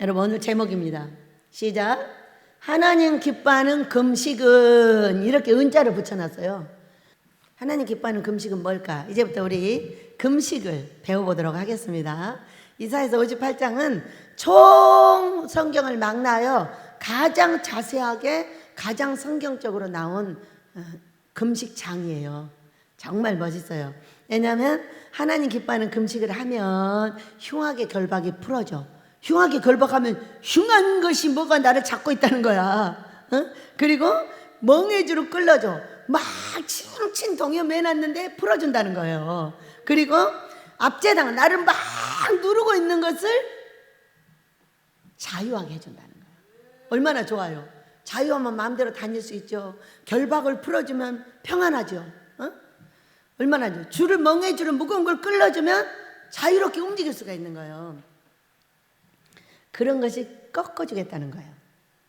여러분 오늘 제목입니다. 시작. 하나님 기뻐하는 금식은, 이렇게 은자를 붙여놨어요. 하나님 기뻐하는 금식은 뭘까? 이제부터 우리 금식을 배워보도록 하겠습니다. 이사야서 58장은 총 성경을 망라하여 가장 자세하게 가장 성경적으로 나온 금식장이에요. 정말 멋있어요. 왜냐하면 하나님 기뻐하는 금식을 하면 흉악의 결박이 풀어져. 흉악의 결박하면 흉한 것이 뭐가 나를 잡고 있다는 거야. 그리고 멍해주로 끌려줘. 막 칭칭 동요 매놨는데 풀어준다는 거예요. 그리고 압제당한 나를 막 누르고 있는 것을 자유하게 해준다는 거예요. 얼마나 좋아요. 자유하면 마음대로 다닐 수 있죠. 결박을 풀어주면 평안하죠. 얼마나 좋아요. 줄을 멍해줄을 무거운 걸 끌어주면 자유롭게 움직일 수가 있는 거예요. 그런 것이 꺾어주겠다는 거예요.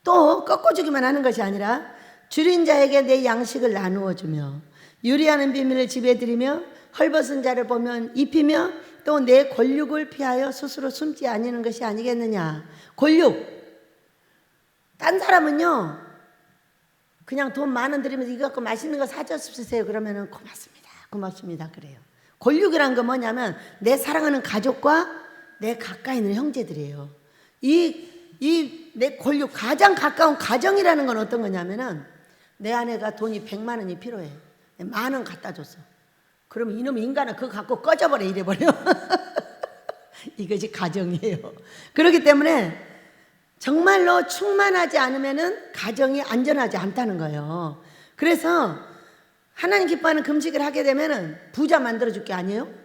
또 꺾어주기만 하는 것이 아니라 줄인 자에게 내 양식을 나누어 주며 유리하는 비밀을 지배드리며 헐벗은 자를 보면 입히며 또 내 권력을 피하여 스스로 숨지 아니하는 것이 아니겠느냐. 권력. 딴 사람은요 그냥 돈 만 원 드리면서 이거 갖고 맛있는 거 사주세요 그러면은 고맙습니다 그래요. 권력이란 건 뭐냐면 내 사랑하는 가족과 내 가까이 있는 형제들이에요. 내 권력, 가장 가까운 가정이라는 건 어떤 거냐면은 내 아내가 돈이 100만 원이 필요해. 10,000원 갖다 줬어. 그러면 이놈 인간은 그거 갖고 꺼져버려 이래버려. 이것이 가정이에요. 그렇기 때문에 정말로 충만하지 않으면은 가정이 안전하지 않다는 거예요. 그래서 하나님 기뻐하는 금식을 하게 되면은 부자 만들어줄 게 아니에요?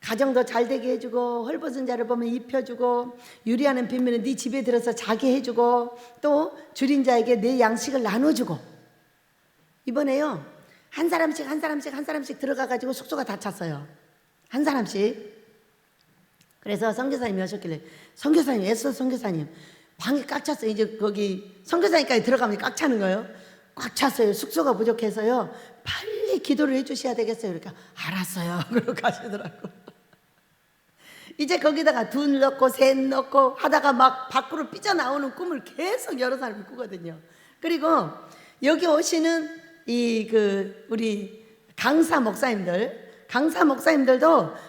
가정도 잘 되게 해주고 헐벗은 자를 보면 입혀주고 유리하는 비밀은 네 집에 들어서 자게 해주고 또 줄인 자에게 내 양식을 나눠주고. 이번에요 한 사람씩 들어가가지고 숙소가 다 찼어요. 한 사람씩. 그래서 선교사님이 오셨길래 선교사님 애써 선교사님 방이 꽉 찼어요. 이제 거기 선교사님까지 들어가면 꽉 차는 거예요. 꽉 찼어요. 숙소가 부족해서요 빨리 기도를 해주셔야 되겠어요. 그러니까 알았어요 그러고 가시더라고. 이제 거기다가 둘 넣고 셋 넣고 하다가 막 밖으로 삐져나오는 꿈을 계속 여러 사람이 꾸거든요. 그리고 여기 오시는 우리 강사 목사님들도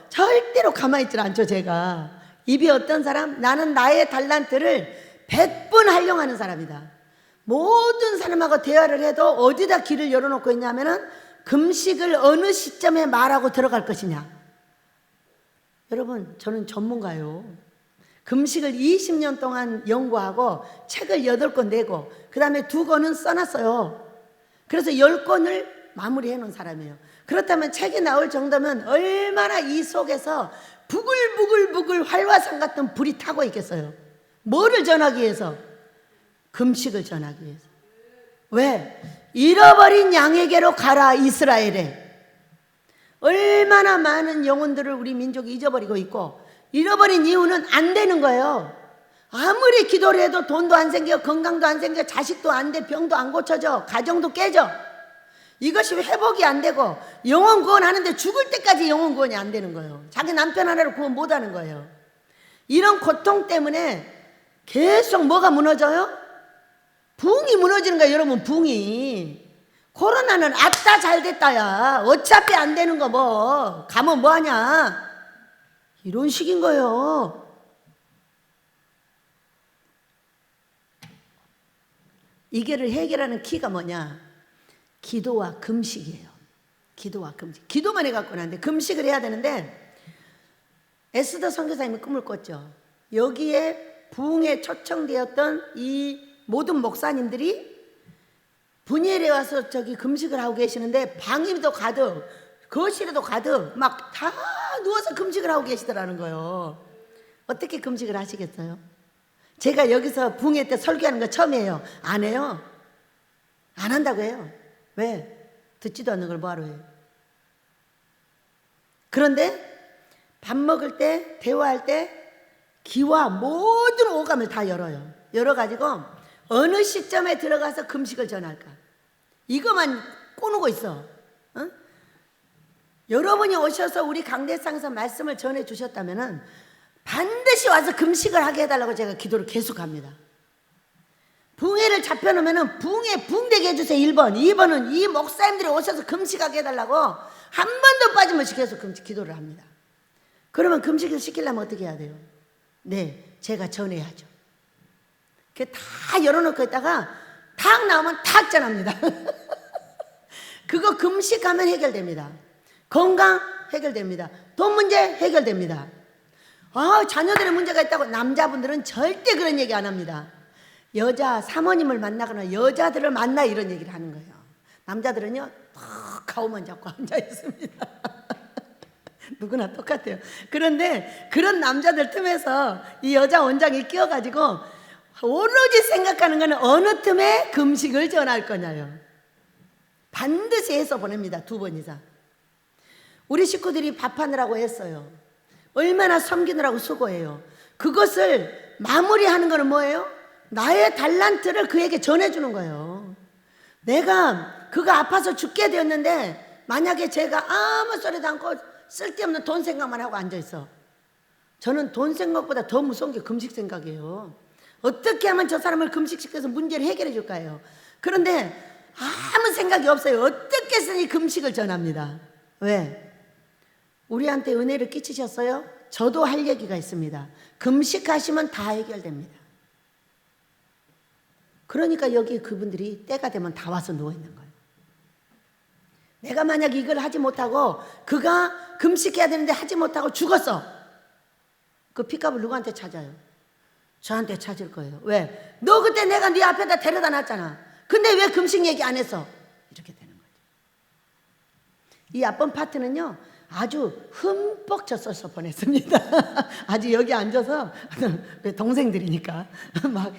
절대로 가만히 있질 않죠. 제가 입이 어떤 사람? 나는 나의 달란트를 100번 활용하는 사람이다. 모든 사람하고 대화를 해도 어디다 길을 열어놓고 있냐면은 금식을 어느 시점에 말하고 들어갈 것이냐. 여러분 저는 전문가요. 금식을 20년 동안 연구하고 책을 8권 내고 그 다음에 2권은 써놨어요. 그래서 10권을 마무리해 놓은 사람이에요. 그렇다면 책이 나올 정도면 얼마나 이 속에서 부글부글 활화산 같은 불이 타고 있겠어요. 뭐를 전하기 위해서? 금식을 전하기 위해서. 왜? 잃어버린 양에게로 가라 이스라엘에. 얼마나 많은 영혼들을 우리 민족이 잊어버리고 있고 잃어버린 이유는 안 되는 거예요. 아무리 기도를 해도 돈도 안 생겨 건강도 안 생겨 자식도 안 돼 병도 안 고쳐져 가정도 깨져. 이것이 회복이 안 되고 영혼 구원하는데 죽을 때까지 영혼 구원이 안 되는 거예요. 자기 남편 하나를 구원 못 하는 거예요. 이런 고통 때문에 계속 뭐가 무너져요? 붕이 무너지는 거예요. 여러분 붕이. 코로나는 아따 잘 됐다야. 어차피 안 되는 거 뭐 가면 뭐하냐. 이런 식인 거예요. 이게를 해결하는 키가 뭐냐? 기도와 금식이에요. 기도와 금식. 기도만 해갖고는 안 돼. 금식을 해야 되는데 에스더 선교사님이 꿈을 꿨죠. 여기에 부흥에 초청되었던 이 모든 목사님들이 분이엘에 와서 저기 금식을 하고 계시는데 방임도 가득 거실에도 가득 막 다 누워서 금식을 하고 계시더라는 거예요. 어떻게 금식을 하시겠어요? 제가 여기서 부흥회 때 설교하는 거 처음이에요. 안 해요. 안 한다고 해요. 왜? 듣지도 않는 걸 뭐하러 해요? 그런데 밥 먹을 때 대화할 때 기와 모든 오감을 다 열어요. 열어가지고 어느 시점에 들어가서 금식을 전할까? 이것만 꼬누고 있어. 여러분이 오셔서 우리 강대상에서 말씀을 전해 주셨다면은 반드시 와서 금식을 하게 해달라고 제가 기도를 계속합니다. 붕해를 잡혀놓으면 붕대게 해주세요. 1번. 2번은 이 목사님들이 오셔서 금식하게 해달라고 한 번도 빠짐없이 계속 기도를 합니다. 그러면 금식을 시키려면 어떻게 해야 돼요? 네, 제가 전해야죠. 다 열어놓고 있다가 탁 나오면 탁 전합니다. 그거 금식하면 해결됩니다. 건강 해결됩니다. 돈 문제 해결됩니다. 자녀들의 문제가 있다고 남자분들은 절대 그런 얘기 안 합니다. 여자 사모님을 만나거나 여자들을 만나 이런 얘기를 하는 거예요. 남자들은요 턱 가오만 잡고 앉아 있습니다. 누구나 똑같아요. 그런데 그런 남자들 틈에서 이 여자 원장이 끼어가지고 오로지 생각하는 거는 어느 틈에 금식을 전할 거냐요. 반드시 해서 보냅니다. 2번 이상. 우리 식구들이 밥하느라고 했어요. 얼마나 섬기느라고 수고해요. 그것을 마무리하는 거는 뭐예요? 나의 달란트를 그에게 전해주는 거예요. 내가 그가 아파서 죽게 되었는데 만약에 제가 아무 소리도 않고 쓸데없는 돈 생각만 하고 앉아있어. 저는 돈 생각보다 더 무서운 게 금식 생각이에요. 어떻게 하면 저 사람을 금식시켜서 문제를 해결해 줄까요? 그런데 아무 생각이 없어요. 어떻게 해서니 금식을 전합니다. 왜? 우리한테 은혜를 끼치셨어요? 저도 할 얘기가 있습니다. 금식하시면 다 해결됩니다. 그러니까 여기 그분들이 때가 되면 다 와서 누워있는 거예요. 내가 만약 이걸 하지 못하고 그가 금식해야 되는데 하지 못하고 죽었어. 그 핏값을 누구한테 찾아요? 저한테 찾을 거예요. 왜? 너 그때 내가 네 앞에다 데려다 놨잖아. 근데 왜 금식 얘기 안 했어? 이렇게 되는 거죠. 이 앞번 파트는요 아주 흠뻑 젖어서 보냈습니다. 아주 여기 앉아서 동생들이니까 막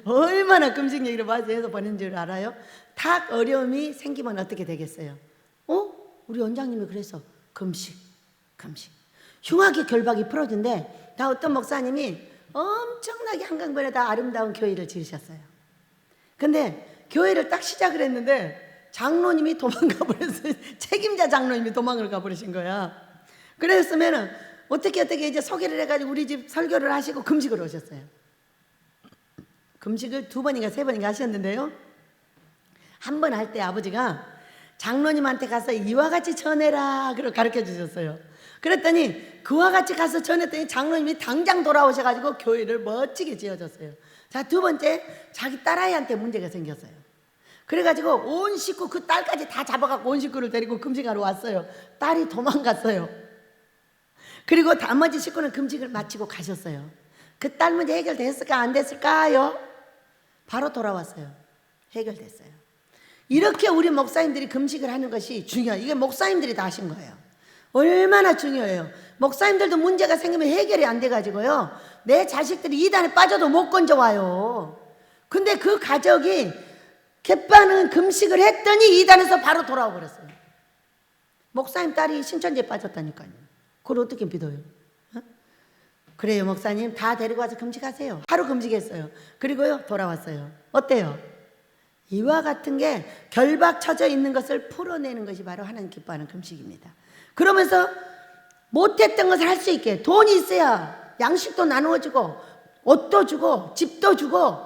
얼마나 금식 얘기를 많이 해서 보낸 줄 알아요? 탁 어려움이 생기면 어떻게 되겠어요? 우리 원장님이 그래서 금식. 흉하게 결박이 풀어진대. 다 어떤 목사님이 엄청나게 한강변에다 아름다운 교회를 지으셨어요. 근데 교회를 딱 시작을 했는데 장로님이 도망가 버렸어요. 책임자 장로님이 도망을 가버리신 거야. 그랬으면은 어떻게 이제 소개를 해가지고 우리 집 설교를 하시고 금식을 오셨어요. 금식을 2번인가 3번인가 하셨는데요. 한 번 할 때 아버지가 장로님한테 가서 이와 같이 전해라 그러고 가르쳐 주셨어요. 그랬더니 그와 같이 가서 전했더니 장로님이 당장 돌아오셔가지고 교회를 멋지게 지어줬어요. 자, 2번째 자기 딸아이한테 문제가 생겼어요. 그래가지고 온 식구 그 딸까지 다 잡아갖고 온 식구를 데리고 금식하러 왔어요. 딸이 도망갔어요. 그리고 나머지 식구는 금식을 마치고 가셨어요. 그 딸 문제 해결됐을까 안 됐을까요? 바로 돌아왔어요. 해결됐어요. 이렇게 우리 목사님들이 금식을 하는 것이 중요해요. 이게 목사님들이 다 하신 거예요. 얼마나 중요해요. 목사님들도 문제가 생기면 해결이 안 돼가지고요 내 자식들이 이단에 빠져도 못 건져와요. 근데 그 가족이 갯바는 금식을 했더니 이단에서 바로 돌아와 버렸어요. 목사님 딸이 신천지에 빠졌다니까요. 그걸 어떻게 믿어요? 그래요 목사님 다 데리고 와서 금식하세요. 하루 금식했어요. 그리고요 돌아왔어요. 어때요? 이와 같은 게 결박 쳐져 있는 것을 풀어내는 것이 바로 하나님 기뻐하는 금식입니다. 그러면서 못했던 것을 할 수 있게 돈이 있어야 양식도 나누어주고 옷도 주고 집도 주고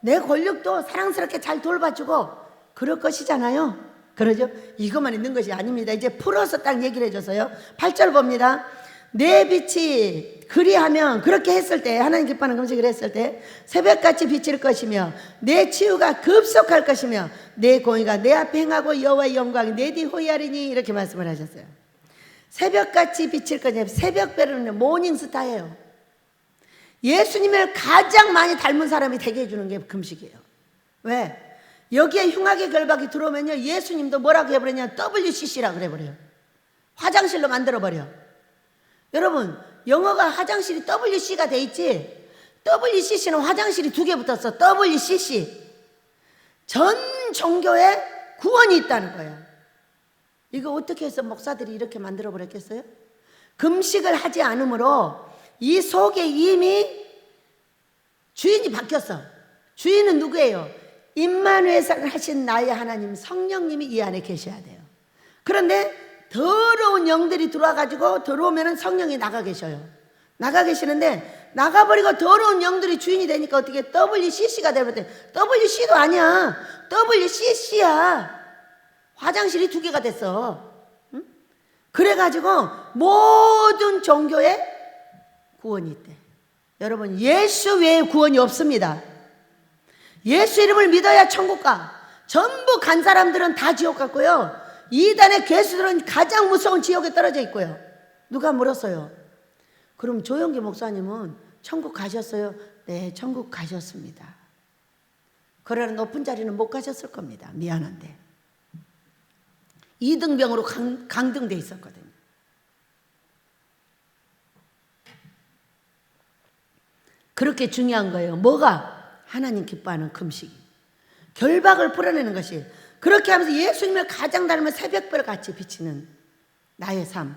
내 권력도 사랑스럽게 잘 돌봐주고 그럴 것이잖아요. 그러죠? 이것만 있는 것이 아닙니다. 이제 풀어서 딱 얘기를 해줘서요 8절 봅니다. 내 빛이 그리하면 그렇게 했을 때 하나님 기뻐하는 금식을 했을 때 새벽같이 비칠 것이며 내 치유가 급속할 것이며 내 공의가 내 앞에 행하고 여호와의 영광이 내 뒤 호위하리니 이렇게 말씀을 하셨어요. 새벽같이 비칠 것이며 새벽별은 모닝스타예요. 예수님을 가장 많이 닮은 사람이 되게 해주는 게 금식이에요. 왜? 여기에 흉악의 결박이 들어오면요 예수님도 뭐라고 해버리냐 WCC라고 그래버려요. 화장실로 만들어버려. 여러분 영어가 화장실이 WC가 돼 있지 WCC는 화장실이 2개 붙었어. WCC 전 종교에 구원이 있다는 거야. 이거 어떻게 해서 목사들이 이렇게 만들어 버렸겠어요? 금식을 하지 않으므로 이 속에 이미 주인이 바뀌었어. 주인은 누구예요? 임마누엘을 하신 나의 하나님 성령님이 이 안에 계셔야 돼요. 그런데 더러운 영들이 들어와가지고 들어오면 성령이 나가 계셔요. 나가 계시는데 나가버리고 더러운 영들이 주인이 되니까 어떻게 WCC가 되버렸대. WC도 아니야. WCC야. 화장실이 2개가 됐어. 응? 그래가지고 모든 종교에 구원이 있대. 여러분, 예수 외에 구원이 없습니다. 예수 이름을 믿어야 천국 가. 전부 간 사람들은 다 지옥 갔고요. 이단의 괴수들은 가장 무서운 지옥에 떨어져 있고요. 누가 물었어요. 그럼 조영기 목사님은 천국 가셨어요? 네, 천국 가셨습니다. 그러나 높은 자리는 못 가셨을 겁니다. 미안한데. 2등병으로 강등돼 있었거든요. 그렇게 중요한 거예요. 뭐가? 하나님 기뻐하는 금식이. 결박을 풀어내는 것이. 그렇게 하면서 예수님을 가장 닮은 새벽별 같이 비치는 나의 삶.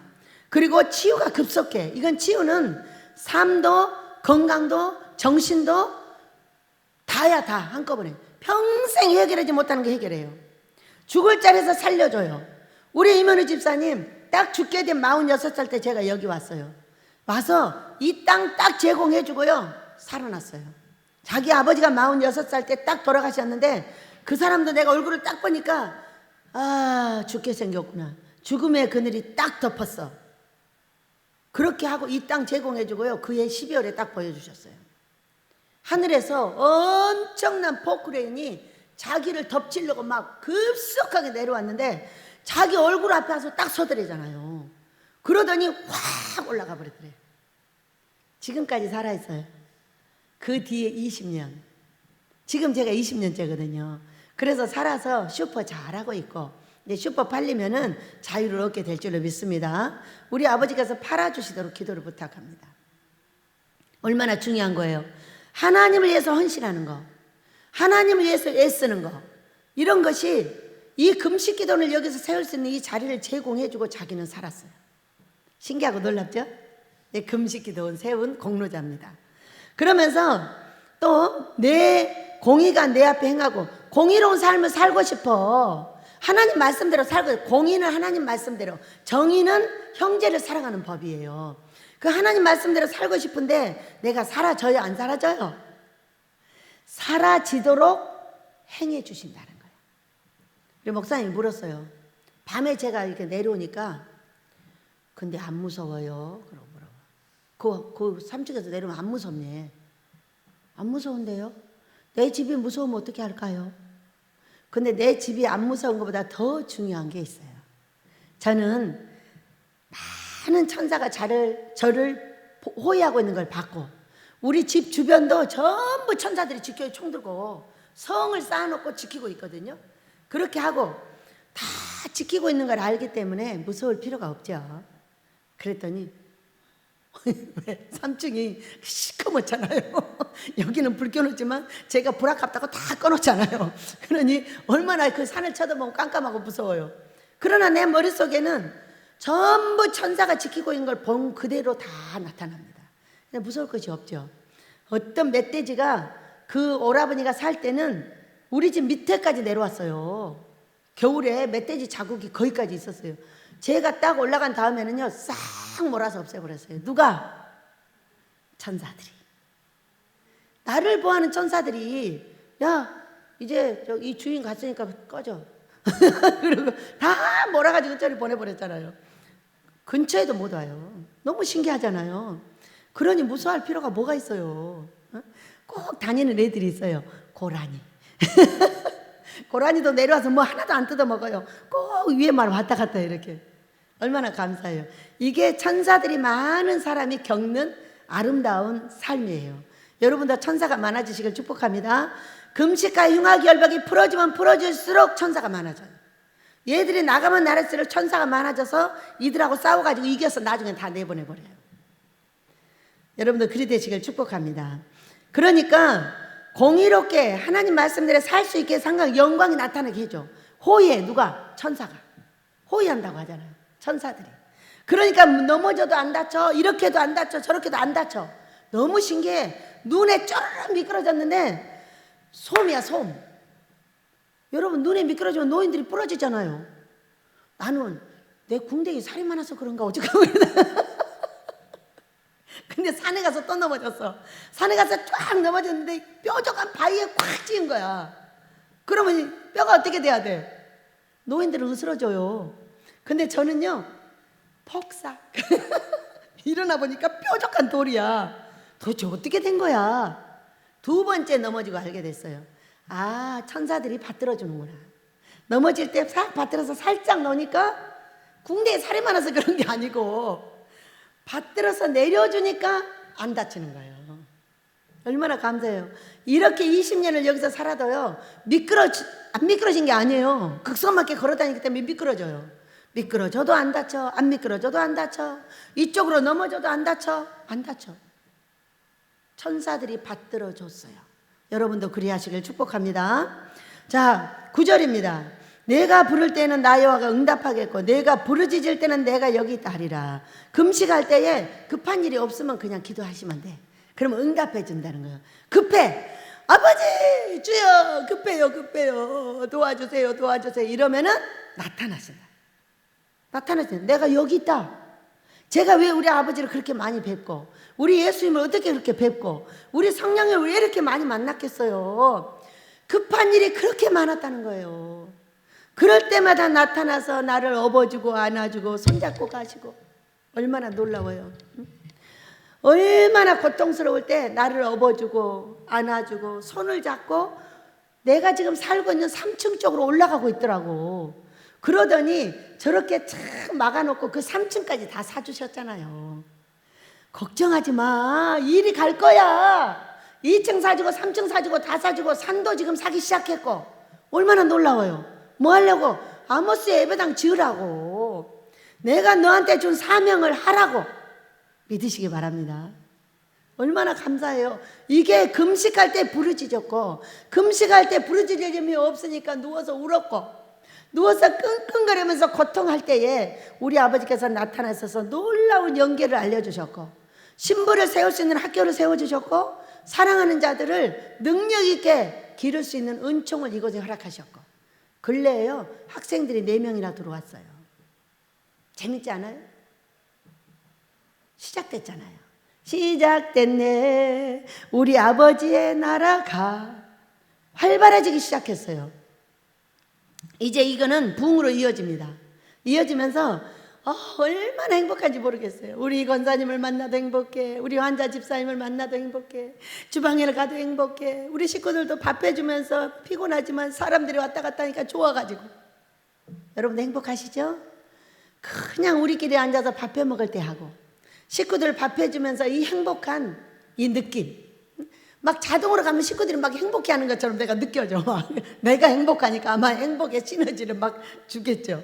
그리고 치유가 급속해. 이건 치유는 삶도 건강도 정신도 다야, 다 한꺼번에. 평생 해결하지 못하는 게 해결해요. 죽을 자리에서 살려줘요. 우리 이면우 집사님 딱 죽게 된 46살 때 제가 여기 왔어요. 와서 이 땅 딱 제공해주고요, 살아났어요. 자기 아버지가 46살 때 딱 돌아가셨는데 그 사람도 내가 얼굴을 딱 보니까 아, 죽게 생겼구나. 죽음의 그늘이 딱 덮었어. 그렇게 하고 이 땅 제공해주고요, 그해 12월에 딱 보여주셨어요. 하늘에서 엄청난 포크레인이 자기를 덮치려고 막 급속하게 내려왔는데 자기 얼굴 앞에 와서 딱 서더래잖아요. 그러더니 확 올라가 버리더래. 지금까지 살아있어요. 그 뒤에 20년. 지금 제가 20년째거든요. 그래서 살아서 슈퍼 잘하고 있고, 이제 슈퍼 팔리면은 자유를 얻게 될 줄로 믿습니다. 우리 아버지께서 팔아주시도록 기도를 부탁합니다. 얼마나 중요한 거예요. 하나님을 위해서 헌신하는 거, 하나님을 위해서 애쓰는 거, 이런 것이 이 금식 기도를 여기서 세울 수 있는 이 자리를 제공해주고 자기는 살았어요. 신기하고 놀랍죠? 네, 금식 기도원 세운 공로자입니다. 그러면서 또 내 공의가 내 앞에 행하고, 공의로운 삶을 살고 싶어. 하나님 말씀대로 살고, 공의는 하나님 말씀대로, 정의는 형제를 사랑하는 법이에요. 그 하나님 말씀대로 살고 싶은데 내가 사라져요, 안 사라져요? 사라지도록 행해 주신다는 거예요. 우리 목사님이 물었어요. 밤에 제가 이렇게 내려오니까 근데 안 무서워요? 그러고 물어봐. 그 3층에서 내려오면 안 무섭네. 안 무서운데요? 내 집이 무서우면 어떻게 할까요? 근데 내 집이 안 무서운 것보다 더 중요한 게 있어요. 저는 많은 천사가 저를 호위하고 있는 걸 봤고, 우리 집 주변도 전부 천사들이 지켜 총 들고 성을 쌓아놓고 지키고 있거든요. 그렇게 하고 다 지키고 있는 걸 알기 때문에 무서울 필요가 없죠. 그랬더니 왜 3층이 시커멓잖아요. 여기는 불 켜놓지만 제가 불 아깝다고 다 꺼놓잖아요. 그러니 얼마나 그 산을 쳐다보면 깜깜하고 무서워요. 그러나 내 머릿속에는 전부 천사가 지키고 있는 걸 본 그대로 다 나타납니다. 무서울 것이 없죠. 어떤 멧돼지가 그 오라버니가 살 때는 우리 집 밑에까지 내려왔어요. 겨울에 멧돼지 자국이 거기까지 있었어요. 제가 딱 올라간 다음에는요, 싹 몰아서 없애버렸어요. 누가? 천사들이. 나를 보호하는 천사들이, 야, 이제 이 주인 갔으니까 꺼져. 그리고 다 몰아가지고 저리 보내버렸잖아요. 근처에도 못 와요. 너무 신기하잖아요. 그러니 무서워할 필요가 뭐가 있어요. 꼭 다니는 애들이 있어요. 고라니. 고라니도 내려와서 뭐 하나도 안 뜯어먹어요. 꼭 위에만 왔다 갔다 이렇게. 얼마나 감사해요. 이게 천사들이 많은 사람이 겪는 아름다운 삶이에요. 여러분도 천사가 많아지시길 축복합니다. 금식과 흉악 열박이 풀어지면 풀어질수록 천사가 많아져요. 얘들이 나가면 나갈수록 천사가 많아져서 이들하고 싸워가지고 이겨서 나중에 다 내보내버려요. 여러분도 그리 되시길 축복합니다. 그러니까 공의롭게 하나님 말씀대로 살 수 있게 영광이 나타나게 해줘. 호의해. 누가? 천사가. 호의한다고 하잖아요. 천사들이. 그러니까 넘어져도 안 다쳐, 이렇게도 안 다쳐, 저렇게도 안 다쳐. 너무 신기해. 눈에 쩌르륵 미끄러졌는데 솜이야, 솜. 여러분, 눈에 미끄러지면 노인들이 부러지잖아요. 나는 내 궁뎅이 살이 많아서 그런가 어쩌고 근데 산에 가서 또 넘어졌어. 산에 가서 쫙 넘어졌는데 뾰족한 바위에 꽉 찌은 거야. 그러면 뼈가 어떻게 돼야 돼? 노인들은 으스러져요. 근데 저는요, 폭삭. 일어나 보니까 뾰족한 돌이야. 도대체 어떻게 된 거야? 두 번째 넘어지고 알게 됐어요. 아, 천사들이 받들어 주는구나. 넘어질 때 싹 받들어서 살짝 넣으니까 궁대에 살이 많아서 그런 게 아니고 받들어서 내려주니까 안 다치는 거예요. 얼마나 감사해요. 이렇게 20년을 여기서 살아도요, 안 미끄러진 게 아니에요. 극성맞게 걸어다니기 때문에 미끄러져요. 미끄러져도 안 다쳐. 안 미끄러져도 안 다쳐. 이쪽으로 넘어져도 안 다쳐. 안 다쳐. 천사들이 받들어 줬어요. 여러분도 그리하시길 축복합니다. 자, 9절입니다. 내가 부를 때는 나 여호와가 응답하겠고 내가 부르짖을 때는 내가 여기 있다 하리라. 금식할 때에 급한 일이 없으면 그냥 기도하시면 돼. 그러면 응답해 준다는 거예요. 급해. 아버지 주여 급해요 도와주세요 이러면은 나타나신다. 내가 여기 있다. 제가 왜 우리 아버지를 그렇게 많이 뵙고 우리 예수님을 어떻게 그렇게 뵙고 우리 성령을 왜 이렇게 많이 만났겠어요. 급한 일이 그렇게 많았다는 거예요. 그럴 때마다 나타나서 나를 업어주고 안아주고 손잡고 가시고 얼마나 놀라워요. 얼마나 고통스러울 때 나를 업어주고 안아주고 손을 잡고 내가 지금 살고 있는 3층 쪽으로 올라가고 있더라고. 그러더니 저렇게 참 막아놓고 그 3층까지 다 사주셨잖아요. 걱정하지 마. 일이 갈 거야. 2층 사주고 3층 사주고 다 사주고 산도 지금 사기 시작했고 얼마나 놀라워요. 뭐 하려고? 아모스의 예배당 지으라고. 내가 너한테 준 사명을 하라고 믿으시기 바랍니다. 얼마나 감사해요. 이게 금식할 때 부르짖었고 금식할 때 부르짖을 힘이 없으니까 누워서 울었고 누워서 끙끙거리면서 고통할 때에 우리 아버지께서 나타나셔서 놀라운 연계를 알려주셨고 신부를 세울 수 있는 학교를 세워주셨고 사랑하는 자들을 능력 있게 기를 수 있는 은총을 이곳에 허락하셨고 근래에요 학생들이 4명이나 들어왔어요. 재밌지 않아요? 시작됐잖아요. 시작됐네 우리 아버지의 나라가 활발해지기 시작했어요. 이제 이거는 부흥으로 이어집니다. 이어지면서 얼마나 행복한지 모르겠어요. 우리 권사님을 만나도 행복해. 우리 환자 집사님을 만나도 행복해. 주방에 가도 행복해. 우리 식구들도 밥 해주면서 피곤하지만 사람들이 왔다 갔다 하니까 좋아가지고. 여러분도 행복하시죠? 그냥 우리끼리 앉아서 밥 해 먹을 때 하고 식구들 밥 해주면서 이 행복한 이 느낌 막 자동으로 가면 식구들이 막 행복해하는 것처럼 내가 느껴져. 막 내가 행복하니까 아마 행복의 시너지를 막 주겠죠.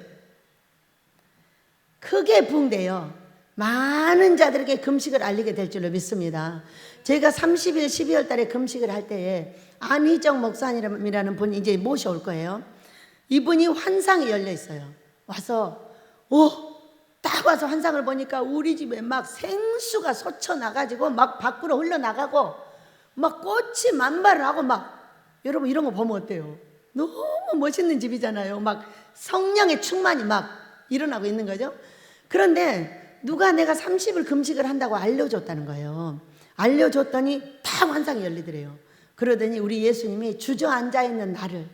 크게 부흥돼요. 많은 자들에게 금식을 알리게 될 줄로 믿습니다. 제가 30일 12월 달에 금식을 할 때에 안희정 목사님이라는 분이 이제 모셔올 거예요. 이분이 환상이 열려 있어요. 와서 딱 와서 환상을 보니까 우리 집에 막 생수가 솟쳐 나가지고 막 밖으로 흘러나가고 막 꽃이 만발을 하고 막 여러분 이런 거 보면 어때요? 너무 멋있는 집이잖아요. 막 성령의 충만이 막 일어나고 있는 거죠. 그런데 누가 내가 30일 금식을 한다고 알려줬다는 거예요. 알려줬더니 딱 환상이 열리더래요. 그러더니 우리 예수님이 주저앉아 있는 나를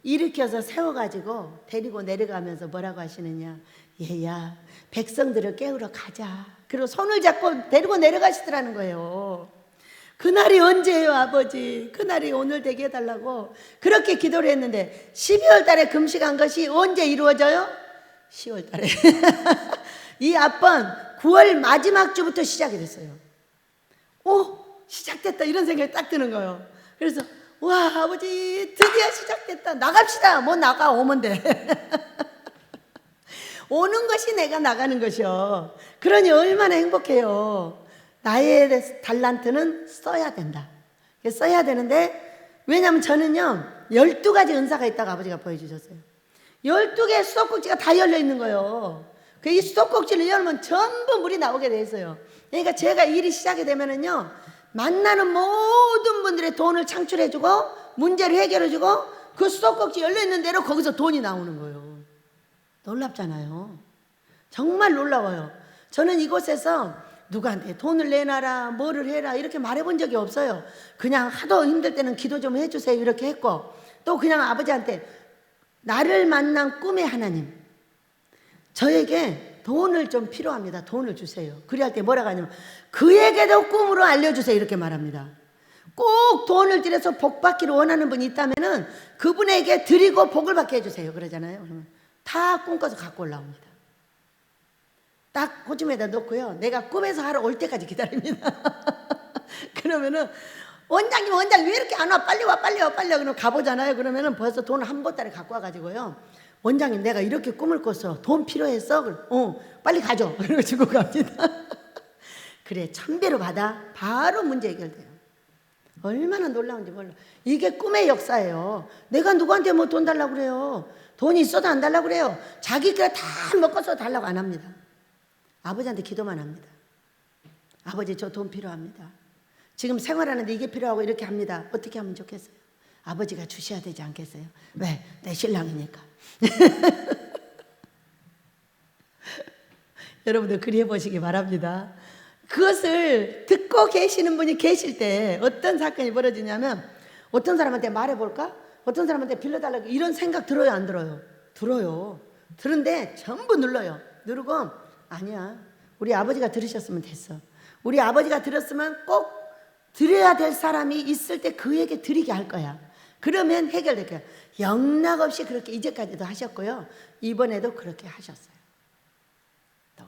일으켜서 세워가지고 데리고 내려가면서 뭐라고 하시느냐. 얘야 백성들을 깨우러 가자. 그리고 손을 잡고 데리고 내려가시더라는 거예요. 그날이 언제예요 아버지? 그날이 오늘 되게 해달라고 그렇게 기도를 했는데 12월 달에 금식한 것이 언제 이루어져요? 10월 달에 이 앞번 9월 마지막 주부터 시작이 됐어요. 시작됐다 이런 생각이 딱 드는 거예요. 그래서 와 아버지 드디어 시작됐다. 나갑시다. 뭐 나가 오면 돼. 오는 것이 내가 나가는 것이요. 그러니 얼마나 행복해요. 나의 달란트는 써야 된다. 써야 되는데 왜냐하면 저는요 12가지 은사가 있다고 아버지가 보여주셨어요. 12개의 수도꼭지가 다 열려 있는 거예요. 이 수도꼭지를 열면 전부 물이 나오게 돼 있어요. 그러니까 제가 일이 시작이 되면은요 만나는 모든 분들의 돈을 창출해주고 문제를 해결해주고 그 수도꼭지 열려 있는 대로 거기서 돈이 나오는 거예요. 놀랍잖아요. 정말 놀라워요. 저는 이곳에서 누구한테 돈을 내놔라, 뭐를 해라 이렇게 말해본 적이 없어요. 그냥 하도 힘들 때는 기도 좀 해주세요 이렇게 했고, 또 그냥 아버지한테 나를 만난 꿈의 하나님, 저에게 돈을 좀 필요합니다. 돈을 주세요. 그래야 할 때 뭐라고 하냐면 그에게도 꿈으로 알려주세요 이렇게 말합니다. 꼭 돈을 들여서 복 받기를 원하는 분이 있다면은 그분에게 드리고 복을 받게 해주세요 그러잖아요. 그러면 다 꿈꿔서 갖고 올라옵니다. 딱 호주머니에다 놓고요, 내가 꿈에서 하러 올 때까지 기다립니다. 그러면은 원장님 왜 이렇게 안 와? 빨리 와. 그러면 가보잖아요. 그러면은 벌써 돈 한 보따리 갖고 와가지고요, 원장님 내가 이렇게 꿈을 꿨어. 돈 필요했어? 빨리 가져. 그러고 주고 갑니다. 그래, 1000배로 받아. 바로 문제 해결돼요. 얼마나 놀라운지 몰라. 이게 꿈의 역사예요. 내가 누구한테 뭐 돈 달라고 그래요. 돈이 있어도 안 달라고 그래요. 자기가 다 먹어서 달라고 안 합니다. 아버지한테 기도만 합니다. 아버지 저 돈 필요합니다. 지금 생활하는데 이게 필요하고 이렇게 합니다. 어떻게 하면 좋겠어요? 아버지가 주셔야 되지 않겠어요? 왜? 내 신랑이니까. 여러분들 그리 해보시기 바랍니다. 그것을 듣고 계시는 분이 계실 때 어떤 사건이 벌어지냐면, 어떤 사람한테 말해볼까? 어떤 사람한테 빌려달라고 이런 생각 들어요 안 들어요? 들어요. 들은데 전부 눌러요. 누르고 아니야, 우리 아버지가 들으셨으면 됐어. 우리 아버지가 들었으면 꼭 드려야 될 사람이 있을 때 그에게 드리게 할 거야. 그러면 해결될 거야. 영락없이 그렇게 이제까지도 하셨고요, 이번에도 그렇게 하셨어요.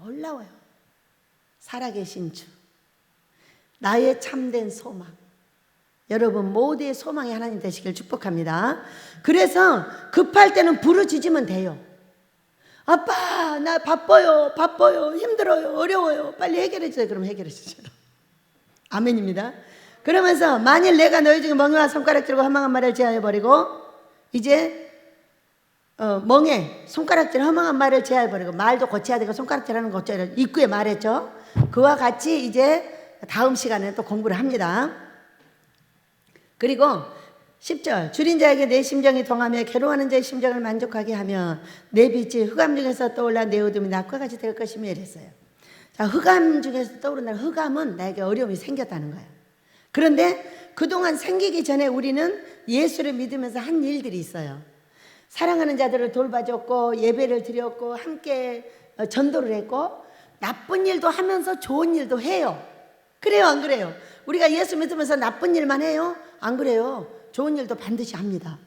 놀라워요. 살아계신 주, 나의 참된 소망, 여러분 모두의 소망이 하나님 되시길 축복합니다. 그래서 급할 때는 부르짖으면 돼요. 아빠 나 바빠요 힘들어요 어려워요 빨리 해결해 주세요. 그럼 해결해 주세요. 아멘입니다. 그러면서 만일 내가 너희 중에 멍에와 손가락질과 허망한 말을 제하여 버리고, 이제 멍에 손가락질 허망한 말을 제하여 버리고, 말도 고쳐야 되고 손가락질하는 거 고쳐야 되고, 입구에 말했죠. 그와 같이 이제 다음 시간에 또 공부를 합니다. 그리고 10절, 줄인 자에게 내 심정이 동하며 괴로워하는 자의 심정을 만족하게 하며 내 빛이 흑암 중에서 떠올라 내 어둠이 낮과 같이 될 것이며 이랬어요. 자, 흑암 중에서 떠오른다는, 흑암은 나에게 어려움이 생겼다는 거예요. 그런데 그동안 생기기 전에 우리는 예수를 믿으면서 한 일들이 있어요. 사랑하는 자들을 돌봐줬고 예배를 드렸고 함께 전도를 했고 나쁜 일도 하면서 좋은 일도 해요. 그래요 안 그래요? 우리가 예수 믿으면서 나쁜 일만 해요? 안 그래요. 좋은 일도 반드시 합니다.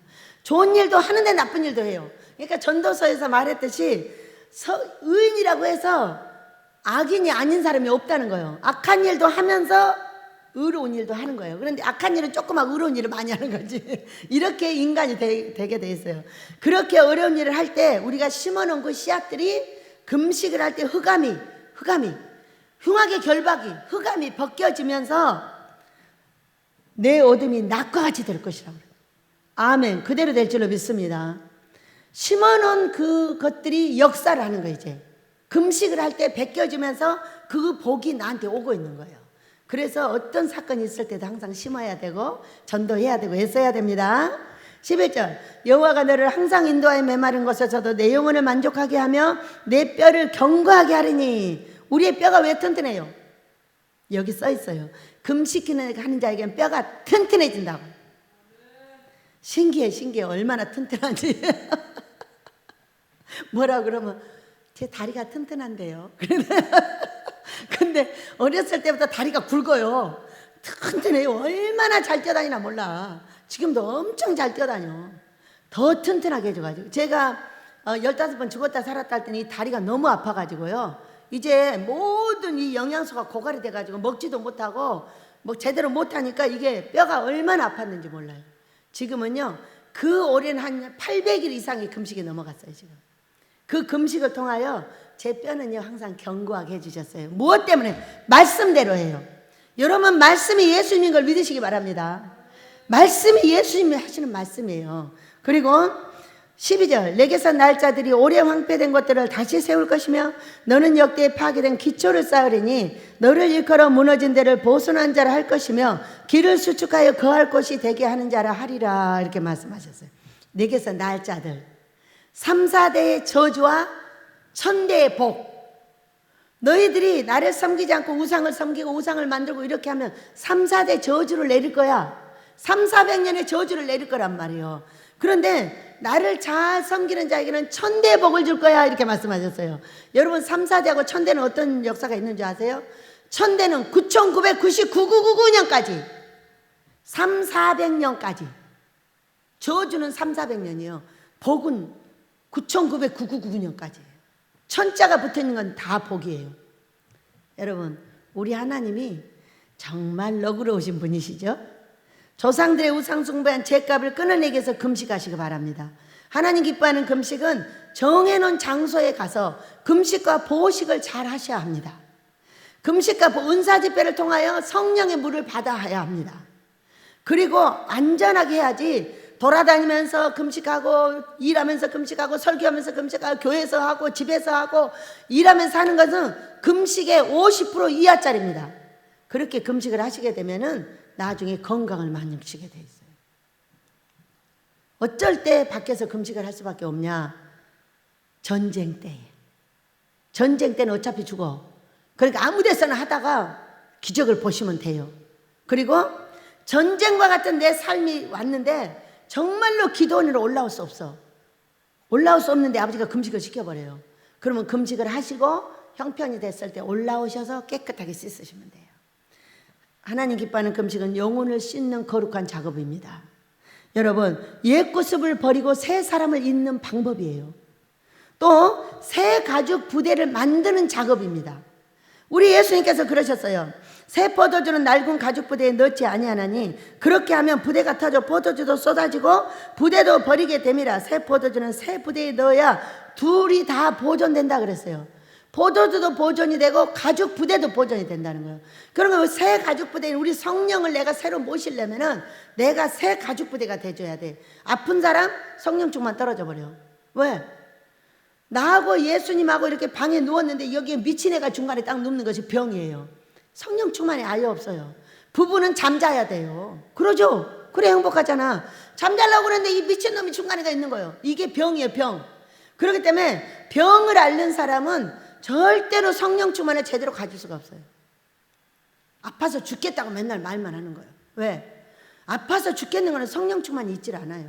좋은 일도 하는데 나쁜 일도 해요. 그러니까 전도서에서 말했듯이 의인이라고 해서 악인이 아닌 사람이 없다는 거예요. 악한 일도 하면서 의로운 일도 하는 거예요. 그런데 악한 일은 조그만 의로운 일을 많이 하는 거지. 이렇게 인간이 되게 돼 있어요. 그렇게 어려운 일을 할 때 우리가 심어놓은 그 씨앗들이 금식을 할 때 흑암이 흉악의 결박이 흑암이 벗겨지면서 내 어둠이 낮과 같이 될 것이라고 그래요. 아멘. 그대로 될 줄로 믿습니다. 심어놓은 그것들이 역사를 하는 거예요. 이제 금식을 할 때 벗겨지면서 그 복이 나한테 오고 있는 거예요. 그래서 어떤 사건이 있을 때도 항상 심어야 되고 전도해야 되고 애써야 됩니다. 11절, 여호와가 너를 항상 인도하여 메마른 곳에서도 내 영혼을 만족하게 하며 내 뼈를 견고하게 하리니. 우리의 뼈가 왜 튼튼해요? 여기 써 있어요. 금식하는 하는 자에게는 뼈가 튼튼해진다고. 신기해 얼마나 튼튼한지. 뭐라 그러면 제 다리가 튼튼한데요. 근데 어렸을 때부터 다리가 굵어요. 튼튼해요. 얼마나 잘 뛰어다니나 몰라. 지금도 엄청 잘 뛰어다녀. 더 튼튼하게 해줘가지고 제가 15번 죽었다 살았다 할 때는 이 다리가 너무 아파가지고요, 이제 모든 이 영양소가 고갈이 돼가지고 먹지도 못하고 뭐 제대로 못하니까 이게 뼈가 얼마나 아팠는지 몰라요. 지금은요 그 올해는 한 800일 이상의 금식이 넘어갔어요. 지금 그 금식을 통하여 제 뼈는요 항상 견고하게 해주셨어요. 무엇 때문에? 말씀대로 해요. 여러분 말씀이 예수님인 걸 믿으시기 바랍니다. 말씀이 예수님이 하시는 말씀이에요. 그리고 12절, 내게서 날 자들이 오래 황폐된 것들을 다시 세울 것이며 너는 역대에 파괴된 기초를 쌓으리니 너를 일컬어 무너진 데를 보존한 자라 할 것이며 길을 수축하여 거할 곳이 되게 하는 자라 하리라. 이렇게 말씀하셨어요. 내게서 날 자들, 3, 4대의 저주와 1000대의 복, 너희들이 나를 섬기지 않고 우상을 섬기고 우상을 만들고 이렇게 하면 3, 4대 저주를 내릴 거야. 3, 400년의 저주를 내릴 거란 말이에요. 그런데 나를 잘 섬기는 자에게는 천대의 복을 줄 거야, 이렇게 말씀하셨어요. 여러분 3, 4대하고 천대는 어떤 역사가 있는 줄 아세요? 천대는 9999년까지 3, 400년까지. 저주는 3, 400년이에요. 복은 9999년까지예요. 천자가 붙어있는 건 다 복이에요. 여러분, 우리 하나님이 정말 너그러우신 분이시죠? 조상들의 우상 숭배한 죄값을 끊어내기 위해서 금식하시기 바랍니다. 하나님 기뻐하는 금식은 정해놓은 장소에 가서 금식과 보식을 잘 하셔야 합니다. 금식과 은사집회를 통하여 성령의 물을 받아야 합니다. 그리고 안전하게 해야지 돌아다니면서 금식하고 일하면서 금식하고 설교하면서 금식하고 교회에서 하고 집에서 하고 일하면서 하는 것은 금식의 50% 이하짜리입니다. 그렇게 금식을 하시게 되면은 나중에 건강을 만족시게 돼 있어요. 어쩔 때 밖에서 금식을 할 수밖에 없냐? 전쟁 때에. 전쟁 때는 어차피 죽어. 그러니까 아무 데서나 하다가 기적을 보시면 돼요. 그리고 전쟁과 같은 내 삶이 왔는데 정말로 기도원으로 올라올 수 없어. 올라올 수 없는데 아버지가 금식을 시켜버려요. 그러면 금식을 하시고 형편이 됐을 때 올라오셔서 깨끗하게 씻으시면 돼요. 하나님 기뻐하는 금식은 영혼을 씻는 거룩한 작업입니다. 여러분, 옛구습을 버리고 새 사람을 잇는 방법이에요. 또 새 가죽 부대를 만드는 작업입니다. 우리 예수님께서 그러셨어요. 새 포도주는 낡은 가죽 부대에 넣지 아니하나니 그렇게 하면 부대가 터져 포도주도 쏟아지고 부대도 버리게 됨이라. 새 포도주는 새 부대에 넣어야 둘이 다 보존된다 그랬어요. 포도주도 보존이 되고 가죽 부대도 보존이 된다는 거예요. 그러면 새 가죽 부대인 우리 성령을 내가 새로 모시려면은 내가 새 가죽 부대가 돼줘야 돼. 아픈 사람 성령 충만 떨어져 버려. 왜? 나하고 예수님하고 이렇게 방에 누웠는데 여기에 미친 애가 중간에 딱 눕는 것이 병이에요. 성령 충만이 아예 없어요. 부부는 잠자야 돼요. 그러죠? 그래 행복하잖아. 잠자려고 그러는데 이 미친놈이 중간에 가 있는 거예요. 이게 병이에요, 병. 그렇기 때문에 병을 앓는 사람은 절대로 성령 충만을 제대로 가질 수가 없어요. 아파서 죽겠다고 맨날 말만 하는 거예요. 왜? 아파서 죽겠는 거는 성령 충만이 있질 않아요.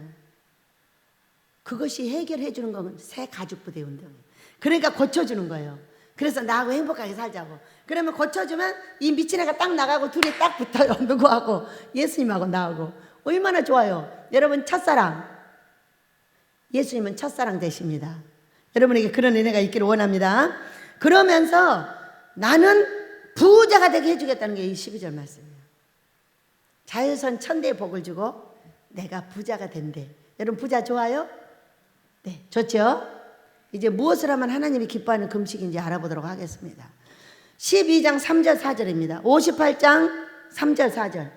그것이 해결해 주는 건 새 가죽 부대 운동이에요. 그러니까 고쳐주는 거예요. 그래서 나하고 행복하게 살자고. 그러면 고쳐주면 이 미친 애가 딱 나가고 둘이 딱 붙어요. 누구하고? 예수님하고 나하고. 얼마나 좋아요. 여러분 첫사랑, 예수님은 첫사랑 되십니다. 여러분에게 그런 은혜가 있기를 원합니다. 그러면서 나는 부자가 되게 해주겠다는 게 이 12절 말씀이에요. 자유선 천대의 복을 주고 내가 부자가 된대. 여러분 부자 좋아요? 네, 좋죠? 이제 무엇을 하면 하나님이 기뻐하는 금식인지 알아보도록 하겠습니다. 12장 3절 4절입니다. 58장 3절 4절.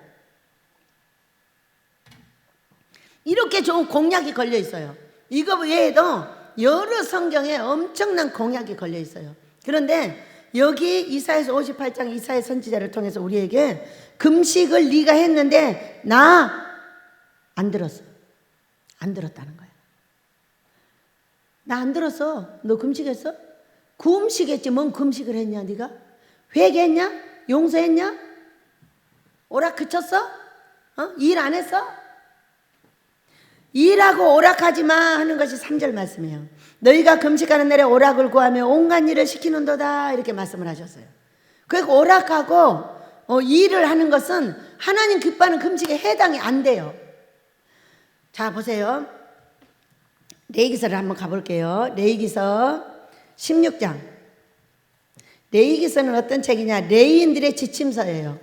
이렇게 좋은 공약이 걸려 있어요. 이거 외에도 여러 성경에 엄청난 공약이 걸려 있어요. 그런데 여기 이사야서 58장 이사야 선지자를 통해서 우리에게 금식을 네가 했는데 나 안 들었어. 안 들었다는 거예요. 나 안 들었어. 너 금식했어? 금식했지 뭔 금식을 했냐 네가? 회개했냐? 용서했냐? 오락 그쳤어? 일 안 했어? 일하고 오락하지 마 하는 것이 3절 말씀이에요. 너희가 금식하는 날에 오락을 구하며 온갖 일을 시키는도다 이렇게 말씀을 하셨어요. 그러니까 오락하고 일을 하는 것은 하나님 기뻐하는 금식에 해당이 안 돼요. 자 보세요. 레위기서를 한번 가볼게요. 레위기서 16장. 레위기서는 어떤 책이냐? 레위인들의 지침서예요.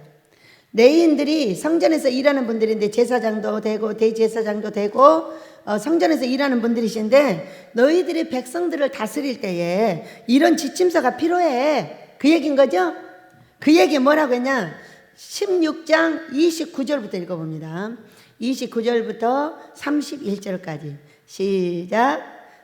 레위인들이 성전에서 일하는 분들인데 제사장도 되고 대제사장도 되고 성전에서 일하는 분들이신데 너희들이 백성들을 다스릴 때에 이런 지침서가 필요해. 그 얘기인 거죠? 그 얘기 뭐라고 했냐? 16장 29절부터 읽어봅니다. 29절부터 31절까지 시작.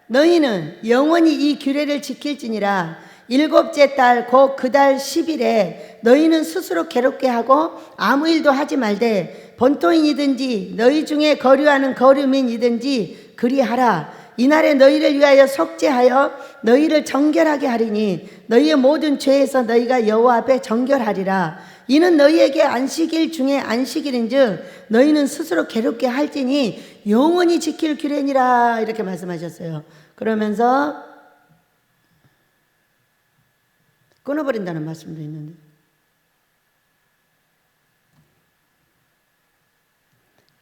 너희는 영원히 이 규례를 지킬지니라. 일곱째 달 곧 그 달 10일에 너희는 스스로 괴롭게 하고 아무 일도 하지 말되 본토인이든지 너희 중에 거류하는 거류민이든지 그리하라. 이날에 너희를 위하여 속죄하여 너희를 정결하게 하리니 너희의 모든 죄에서 너희가 여호와 앞에 정결하리라. 이는 너희에게 안식일 중에 안식일인즉 너희는 스스로 괴롭게 할지니 영원히 지킬 규례니라. 이렇게 말씀하셨어요. 그러면서 끊어버린다는 말씀도 있는데,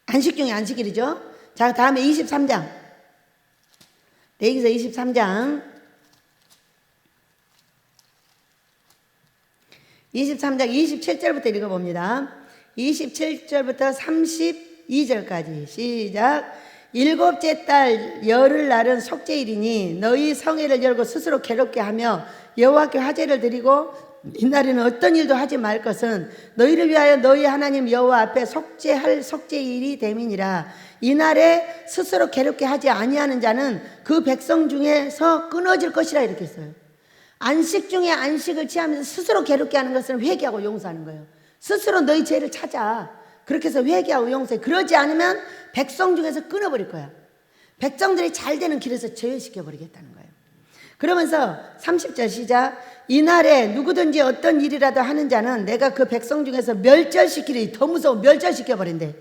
안식 중에 안식일이죠. 자, 다음에 23장 레위기서 23장 27절부터 읽어봅니다. 27절부터 32절까지 시작. 일곱째 달 열흘 날은 속죄일이니 너희 성회를 열고 스스로 괴롭게 하며 여호와께 화제를 드리고 이날에는 어떤 일도 하지 말 것은 너희를 위하여 너희 하나님 여호와 앞에 속죄할 속죄일이 됨이니라. 이날에 스스로 괴롭게 하지 아니하는 자는 그 백성 중에서 끊어질 것이라. 이렇게 했어요. 안식 중에 안식을 취하면서 스스로 괴롭게 하는 것은 회개하고 용서하는 거예요. 스스로 너희 죄를 찾아. 그렇게 해서 회개하고 용서해. 그러지 않으면 백성 중에서 끊어버릴 거야. 백성들이 잘 되는 길에서 제외시켜버리겠다는 거예요. 그러면서 30절 시작. 이날에 누구든지 어떤 일이라도 하는 자는 내가 그 백성 중에서 멸절시키리. 더 무서워. 멸절시켜버린대.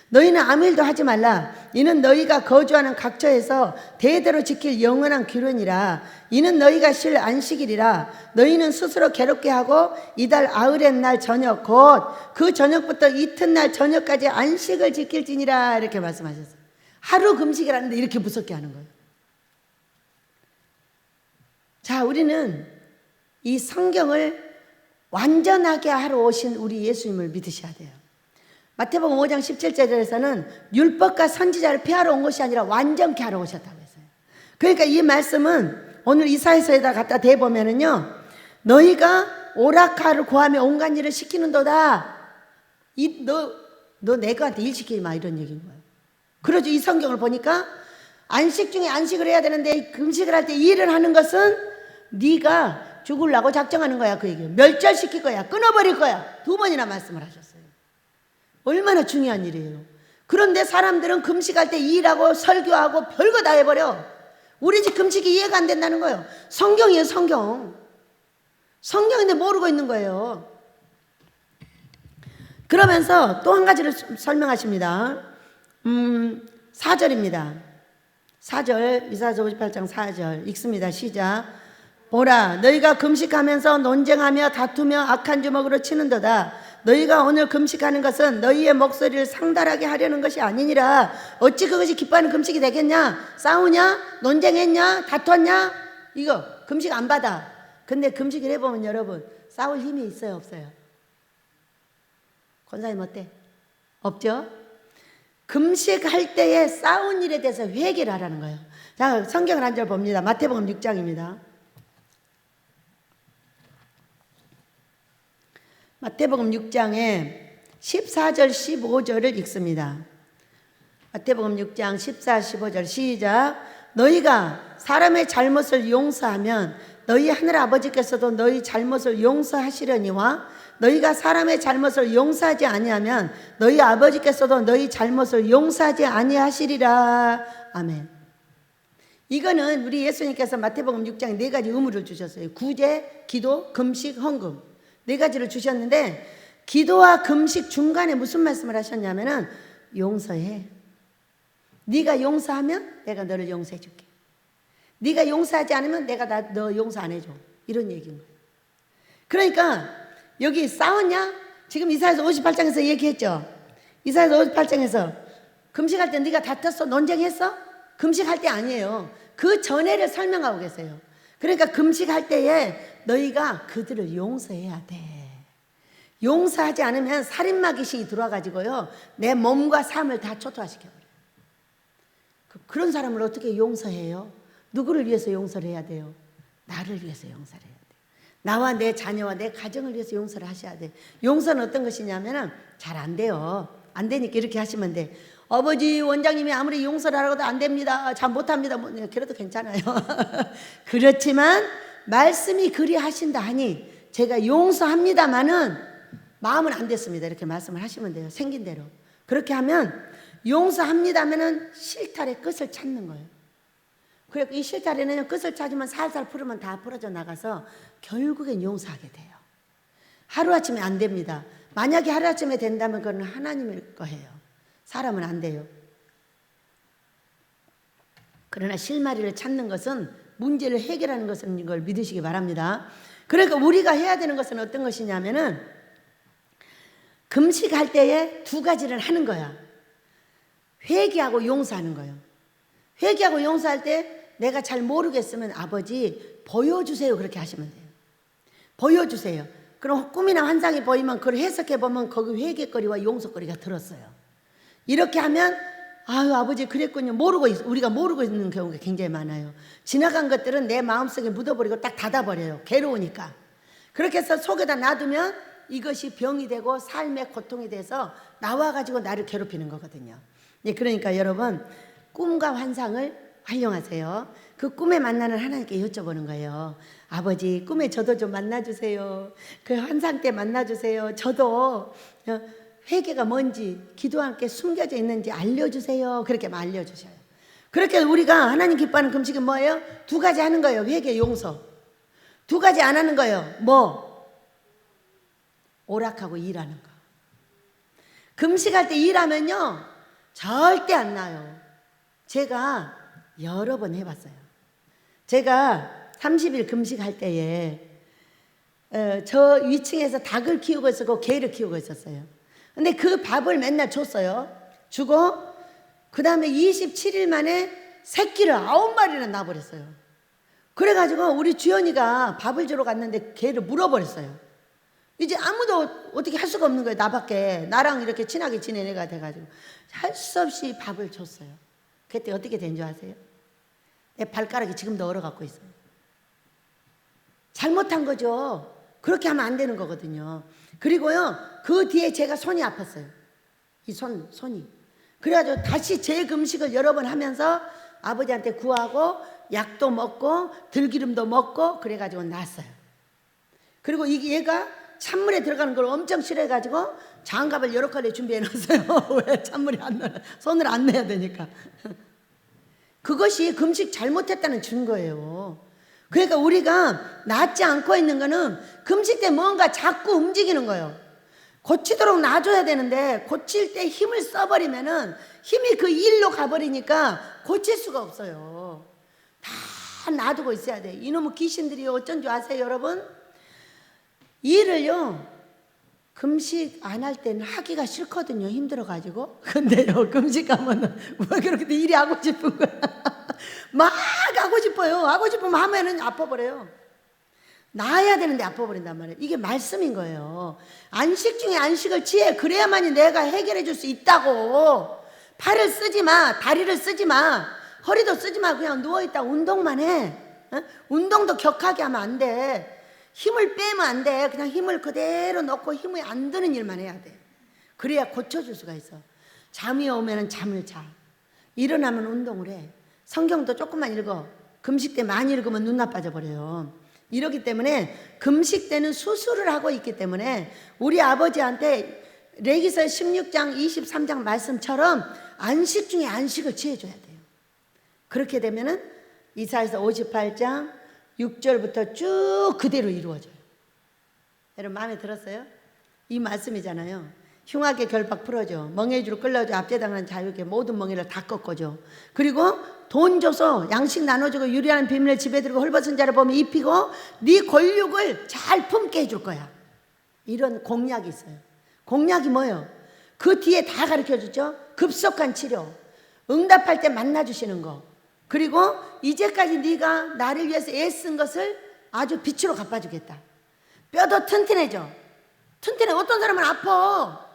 너희는 아무 일도 하지 말라. 이는 너희가 거주하는 각처에서 대대로 지킬 영원한 규례니라. 이는 너희가 쉴 안식일이라. 너희는 스스로 괴롭게 하고 이달 아흐렛 날 저녁 곧 그 저녁부터 이튿날 저녁까지 안식을 지킬지니라. 이렇게 말씀하셨어요. 하루 금식이라는데 이렇게 무섭게 하는 거예요. 자, 우리는 이 성경을 완전하게 하러 오신 우리 예수님을 믿으셔야 돼요. 마태복음 5장 17절에서는 율법과 선지자를 폐하러 온 것이 아니라 완전케 하러 오셨다고 했어요. 그러니까 이 말씀은 오늘 이사야서에다 갖다 대보면은요, 너희가 오락가를 구하며 온갖 일을 시키는도다. 너 내가한테 일 시키지 마, 이런 얘기인 거예요. 그러죠. 이 성경을 보니까 안식 중에 안식을 해야 되는데 금식을 할 때 일을 하는 것은 네가 죽으려고 작정하는 거야. 그 얘기예요. 멸절시킬 거야. 끊어버릴 거야. 2번이나 말씀을 하셨어요. 얼마나 중요한 일이에요. 그런데 사람들은 금식할 때 일하고 설교하고 별거 다 해버려. 우리 집 금식이 이해가 안 된다는 거예요. 성경이에요, 성경. 성경인데 모르고 있는 거예요. 그러면서 또 한 가지를 설명하십니다. 4절입니다. 4절, 이사야서 58장 4절 읽습니다. 시작. 보라, 너희가 금식하면서 논쟁하며 다투며 악한 주먹으로 치는도다. 너희가 오늘 금식하는 것은 너희의 목소리를 상달하게 하려는 것이 아니니라. 어찌 그것이 기뻐하는 금식이 되겠냐? 싸우냐? 논쟁했냐? 다퉜냐? 이거 금식 안 받아. 근데 금식을 해보면 여러분 싸울 힘이 있어요, 없어요? 권사님 어때? 없죠? 금식할 때에 싸운 일에 대해서 회개를 하라는 거예요. 자, 성경을 한 절 봅니다. 마태복음 6장입니다. 마태복음 6장에 14절 15절을 읽습니다. 마태복음 6장 14, 15절 시작. 너희가 사람의 잘못을 용서하면 너희 하늘 아버지께서도 너희 잘못을 용서하시려니와 너희가 사람의 잘못을 용서하지 아니하면 너희 아버지께서도 너희 잘못을 용서하지 아니하시리라. 아멘. 이거는 우리 예수님께서 마태복음 6장에 4가지 의무를 주셨어요. 구제, 기도, 금식, 헌금. 4가지를 주셨는데 기도와 금식 중간에 무슨 말씀을 하셨냐면은 용서해. 네가 용서하면 내가 너를 용서해 줄게. 네가 용서하지 않으면 내가 너 용서 안 해줘. 이런 얘기인 거예요. 그러니까 여기 싸웠냐? 지금 이사야서 58장에서 얘기했죠. 이사야서 58장에서 금식할 때 네가 다퉜어? 논쟁했어? 금식할 때 아니에요. 그 전에를 설명하고 계세요. 그러니까 금식할 때에 너희가 그들을 용서해야 돼. 용서하지 않으면 살인마 귀신이 들어와가지고요 내 몸과 삶을 다 초토화시켜버려요. 그런 사람을 어떻게 용서해요? 누구를 위해서 용서를 해야 돼요? 나를 위해서 용서를 해야 돼요. 나와 내 자녀와 내 가정을 위해서 용서를 하셔야 돼요. 용서는 어떤 것이냐면 잘 안 돼요. 안 되니까 이렇게 하시면 돼. 아버지 원장님이 아무리 용서를 하라고도 안 됩니다. 잘 못합니다. 뭐, 그래도 괜찮아요. 그렇지만 말씀이 그리 하신다 하니 제가 용서합니다마는 마음은 안 됐습니다. 이렇게 말씀을 하시면 돼요. 생긴 대로. 그렇게 하면 용서합니다면은 실탈의 끝을 찾는 거예요. 그래 이 실타래는 끝을 찾으면 살살 풀으면 다 풀어져 나가서 결국엔 용서하게 돼요. 하루아침에 안 됩니다. 만약에 하루아침에 된다면 그건 하나님일 거예요. 사람은 안 돼요. 그러나 실마리를 찾는 것은 문제를 해결하는 것은 이걸 믿으시기 바랍니다. 그러니까 우리가 해야 되는 것은 어떤 것이냐면은 금식할 때에 두 가지를 하는 거야. 회개하고 용서하는 거예요. 회개하고 용서할 때 내가 잘 모르겠으면 아버지 보여주세요 그렇게 하시면 돼요. 보여주세요. 그럼 꿈이나 환상이 보이면 그걸 해석해 보면 거기 회개거리와 용서거리가 들었어요. 이렇게 하면 아유 아버지 그랬군요. 우리가 모르고 있는 경우가 굉장히 많아요. 지나간 것들은 내 마음속에 묻어버리고 딱 닫아버려요. 괴로우니까. 그렇게 해서 속에다 놔두면 이것이 병이 되고 삶의 고통이 돼서 나와가지고 나를 괴롭히는 거거든요. 네, 그러니까 여러분 꿈과 환상을 활용하세요. 그 꿈에 만나는 하나님께 여쭤보는 거예요. 아버지 꿈에 저도 좀 만나주세요. 그 환상 때 만나주세요. 저도 회개가 뭔지 기도와 함께 숨겨져 있는지 알려주세요. 그렇게 알려주셔요. 그렇게 우리가 하나님 기뻐하는 금식이 뭐예요? 두 가지 하는 거예요. 회개, 용서. 두 가지 안 하는 거예요. 뭐? 오락하고 일하는 거. 금식할 때 일하면요 절대 안 나요. 제가 여러 번 해봤어요. 제가 30일 금식할 때에 저 위층에서 닭을 키우고 있었고 개를 키우고 있었어요. 근데 그 밥을 맨날 줬어요. 주고 그 다음에 27일 만에 새끼를 9마리나 낳아버렸어요. 그래가지고 우리 주연이가 밥을 주러 갔는데 개를 물어버렸어요. 이제 아무도 어떻게 할 수가 없는 거예요. 나밖에. 나랑 이렇게 친하게 지낸 애가 돼가지고 할 수 없이 밥을 줬어요. 그때 어떻게 된 줄 아세요? 내 발가락이 지금도 얼어갖고 있어요. 잘못한 거죠. 그렇게 하면 안 되는 거거든요. 그리고요 그 뒤에 제가 손이 아팠어요. 이 손이. 그래가지고 다시 재금식을 여러 번 하면서 아버지한테 구하고 약도 먹고 들기름도 먹고 그래가지고 났어요. 그리고 얘가 찬물에 들어가는 걸 엄청 싫어해가지고 장갑을 여러 컬레 준비해 놨어요. 왜 찬물에 안 넣어요? 손을 안 내야 되니까. 그것이 금식 잘못했다는 증거예요. 그러니까 우리가 낫지 않고 있는 거는 금식 때 뭔가 자꾸 움직이는 거예요. 고치도록 놔줘야 되는데 고칠 때 힘을 써버리면은 힘이 그 일로 가버리니까 고칠 수가 없어요. 다 놔두고 있어야 돼. 이놈의 귀신들이 어쩐 줄 아세요 여러분? 일을요 금식 안 할 때는 하기가 싫거든요. 힘들어가지고. 근데요 금식하면 왜 그렇게 일이 하고 싶은 거야. 막 하고 싶어요. 하고 싶으면 하면은 아파버려요. 나아야 되는데 아파버린단 말이에요. 이게 말씀인 거예요. 안식 중에 안식을 취해. 그래야만이 내가 해결해 줄 수 있다고. 팔을 쓰지 마. 다리를 쓰지 마. 허리도 쓰지 마. 그냥 누워있다 운동만 해. 운동도 격하게 하면 안 돼. 힘을 빼면 안 돼. 그냥 힘을 그대로 넣고 힘이 안 드는 일만 해야 돼. 그래야 고쳐줄 수가 있어. 잠이 오면 잠을 자. 일어나면 운동을 해. 성경도 조금만 읽어. 금식 때 많이 읽으면 눈 나빠져버려요. 이러기 때문에 금식 때는 수술을 하고 있기 때문에 우리 아버지한테 레위기서 16장 23장 말씀처럼 안식 중에 안식을 취해줘야 돼요. 그렇게 되면은 이사야서 58장 6절부터 쭉 그대로 이루어져요. 여러분 마음에 들었어요? 이 말씀이잖아요. 흉악의 결박 풀어줘. 멍에주로 끌려줘. 압제당하는 자유롭게 모든 멍에를 다 꺾어줘. 그리고 돈 줘서 양식 나눠주고 유리하는 비밀을 집에 들고 헐벗은 자를 보면 입히고 네 권력을 잘 품게 해줄 거야. 이런 공약이 있어요. 공약이 뭐예요? 그 뒤에 다 가르쳐주죠. 급속한 치료, 응답할 때 만나주시는 거, 그리고 이제까지 네가 나를 위해서 애쓴 것을 아주 빛으로 갚아주겠다. 뼈도 튼튼해져. 튼튼해. 어떤 사람은 아파.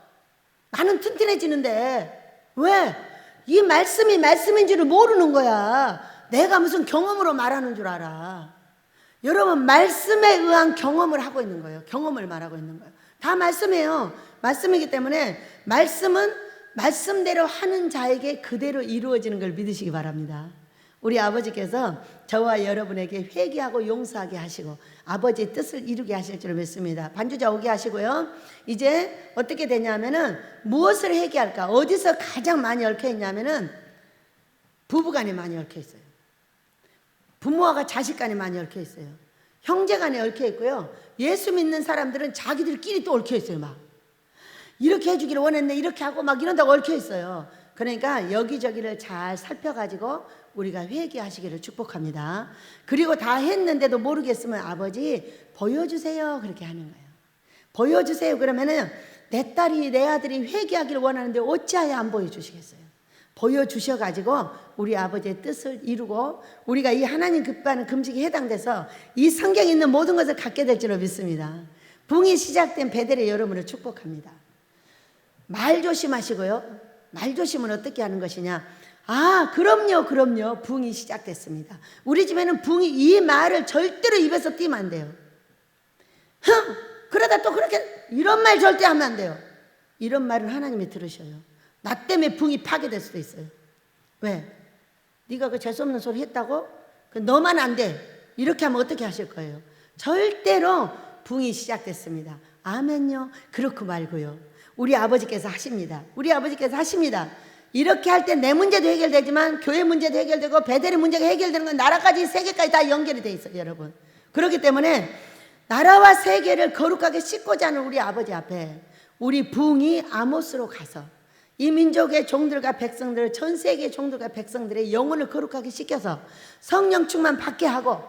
나는 튼튼해지는데 왜? 이 말씀이 말씀인 줄을 모르는 거야. 내가 무슨 경험으로 말하는 줄 알아. 여러분 말씀에 의한 경험을 하고 있는 거예요. 경험을 말하고 있는 거예요. 다 말씀이에요. 말씀이기 때문에 말씀은 말씀대로 하는 자에게 그대로 이루어지는 걸 믿으시기 바랍니다. 우리 아버지께서 저와 여러분에게 회개하고 용서하게 하시고 아버지의 뜻을 이루게 하실 줄 믿습니다. 반주자 오게 하시고요. 이제 어떻게 되냐면은 무엇을 회개할까? 어디서 가장 많이 얽혀 있냐면은 부부간에 많이 얽혀 있어요. 부모와 자식 간에 많이 얽혀 있어요. 형제 간에 얽혀 있고요. 예수 믿는 사람들은 자기들끼리 또 얽혀 있어요. 막 이렇게 해주기를 원했네 이렇게 하고 막 이런다고 얽혀 있어요. 그러니까 여기저기를 잘 살펴가지고 우리가 회개하시기를 축복합니다. 그리고 다 했는데도 모르겠으면 아버지 보여주세요 그렇게 하는 거예요. 보여주세요 그러면은 내 딸이 내 아들이 회개하기를 원하는데 어찌하여 안 보여주시겠어요? 보여주셔가지고 우리 아버지의 뜻을 이루고 우리가 이 하나님 기뻐하는 금식에 해당돼서 이 성경에 있는 모든 것을 갖게 될 줄로 믿습니다. 붕이 시작된 베델의 여러분을 축복합니다. 말 조심하시고요. 말 조심은 어떻게 하는 것이냐? 아, 그럼요. 붕이 시작됐습니다. 우리 집에는 붕이 이 말을 절대로 입에서 띄면 안 돼요. 그러다 또 그렇게 이런 말 절대 하면 안 돼요. 이런 말은 하나님이 들으셔요. 나 때문에 붕이 파괴될 수도 있어요. 왜? 네가 그 재수없는 소리 했다고? 그 너만 안 돼. 이렇게 하면 어떻게 하실 거예요? 절대로 붕이 시작됐습니다. 아멘요. 그렇고 말고요. 우리 아버지께서 하십니다. 우리 아버지께서 하십니다. 이렇게 할 때 내 문제도 해결되지만 교회 문제도 해결되고 베델의 문제가 해결되는 건 나라까지 세계까지 다 연결이 돼 있어요, 여러분. 그렇기 때문에 나라와 세계를 거룩하게 씻고자 하는 우리 아버지 앞에 우리 붕이 아모스로 가서 이 민족의 종들과 백성들, 전 세계의 종들과 백성들의 영혼을 거룩하게 씻겨서 성령 충만 받게 하고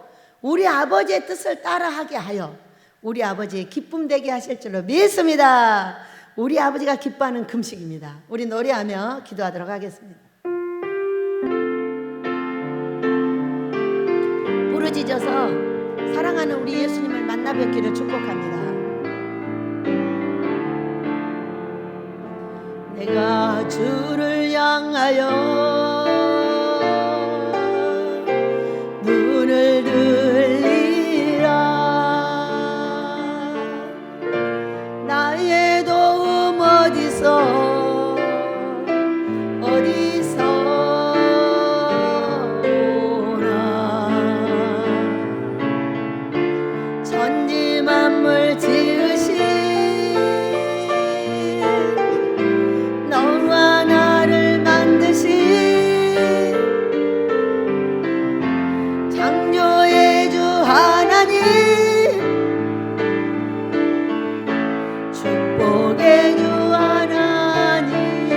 우리 아버지의 뜻을 따라하게 하여 우리 아버지의 기쁨 되게 하실 줄로 믿습니다. 우리 아버지가 기뻐하는 금식입니다. 우리 노래하며 기도하도록 하겠습니다. 부르짖어서 사랑하는 우리 예수님을 만나 뵙기를 축복합니다. 내가 주를 향하여 눈을 들리라. 나의 도움 어디서 오나. 천지 만물 지으신 너와 나를 만드신 창조의 주 하나님, 축복의 주 하나님,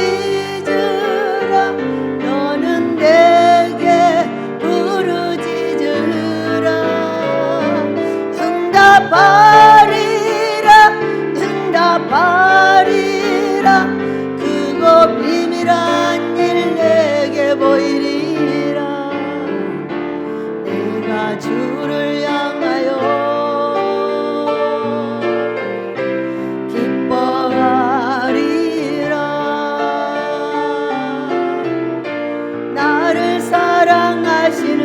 부르짖으라 너는 내게 부르짖으라. 응답하리라. 크고 비밀한 일 내게 보이리라. 내가 주를 향하여 기뻐하리라. 나를 사랑하시는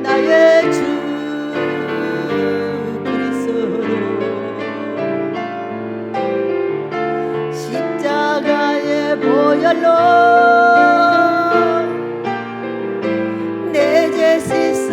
나의 주 그리스도 십자가의 보혈로 내 죄 씻어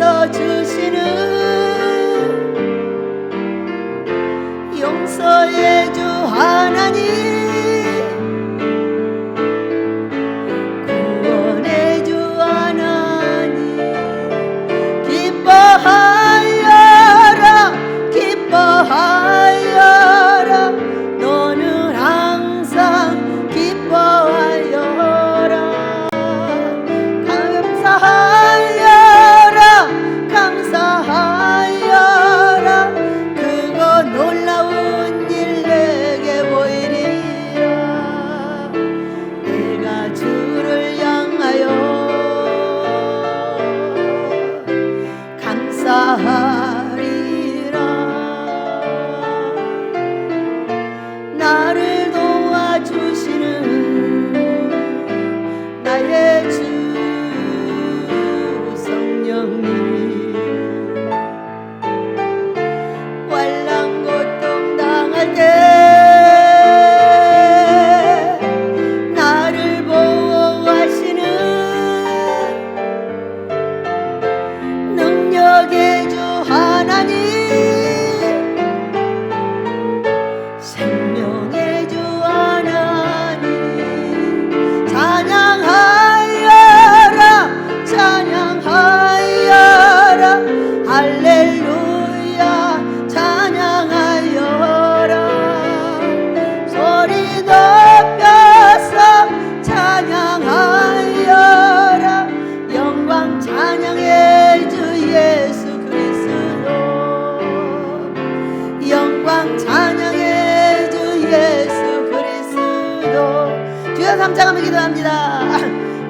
감사하며 기도합니다.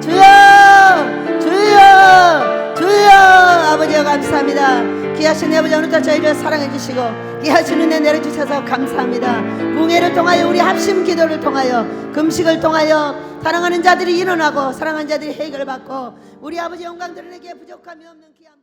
주여 주여 주여. 아버지여 감사합니다. 귀하신 내 아버지 오늘도 저희를 사랑해 주시고 귀하신 은혜 내려주셔서 감사합니다. 공예를 통하여 우리 합심 기도를 통하여 금식을 통하여 사랑하는 자들이 일어나고 사랑하는 자들이 해결을 받고 우리 아버지 영광 드러내기에 부족함이 없는 귀한